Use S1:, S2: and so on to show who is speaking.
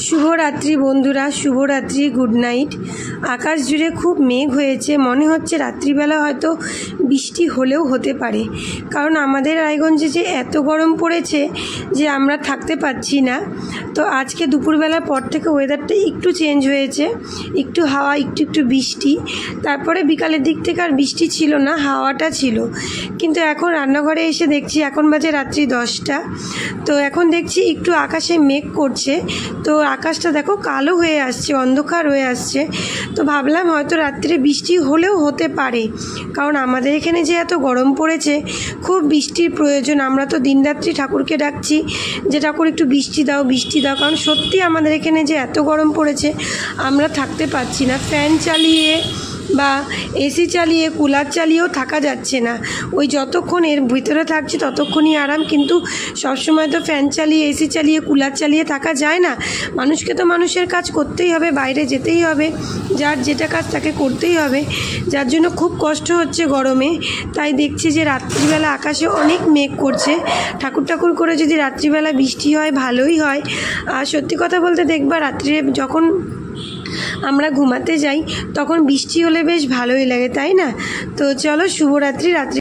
S1: শুভরাত্রি বন্ধুরা, শুভরাত্রি, গুড নাইট। আকাশ জুড়ে খুব মেঘ হয়েছে, মনে হচ্ছে রাত্রিবেলা হয়তো বৃষ্টি হলেও হতে পারে, কারণ আমাদের রায়গঞ্জে যে এত গরম পড়েছে যে আমরা থাকতে পারছি না। তো আজকে দুপুরবেলার পর থেকে ওয়েদারটা একটু চেঞ্জ হয়েছে, একটু হাওয়া, একটু বৃষ্টি, তারপরে বিকালের দিক থেকে আর বৃষ্টি ছিল না, হাওয়াটা ছিল। কিন্তু এখন রান্নাঘরে এসে দেখছি এখন বাজে রাত্রি 10টা। তো এখন দেখছি একটু আকাশে মেঘ করছে, তো আকাশটা দেখো কালো হয়ে আসছে, অন্ধকার হয়ে আসছে। তো ভাবলাম হয়তো রাত্রে বৃষ্টি হলেও হতে পারে, কারণ আমাদের এখানে যে এত গরম পড়েছে, খুব বৃষ্টির প্রয়োজন। আমরা তো দিনরাত্রি ঠাকুরকে ডাকছি যে ঠাকুর একটু বৃষ্টি দাও, বৃষ্টি দাও, কারণ সত্যি আমাদের এখানে যে এত গরম পড়েছে আমরা থাকতে পারছি না। ফ্যান চালিয়ে বা এসি চালিয়ে, কুলার চালিয়েও থাকা যাচ্ছে না। ওই যতক্ষণ এর ভিতরে থাকছি ততক্ষণই আরাম, কিন্তু সবসময় তো ফ্যান চালিয়ে, এসি চালিয়ে, কুলার চালিয়ে থাকা যায় না। মানুষকে তো মানুষের কাজ করতেই হবে, বাইরে যেতেই হবে, যার যেটা কাজ তাকে করতেই হবে, যার জন্য খুব কষ্ট হচ্ছে গরমে। তাই দেখছি যে রাত্রিবেলা আকাশে অনেক মেঘ করছে, ঠাকুর করে যদি রাত্রিবেলা বৃষ্টি হয় ভালোই হয়। আর সত্যি কথা বলতে দেখবা রাত্রে যখন আমরা ঘুমাতে যাই তখন বৃষ্টি হলে বেশ ভালোই লাগে, তাই না? তো চলো, শুভরাত্রি। রাত্রি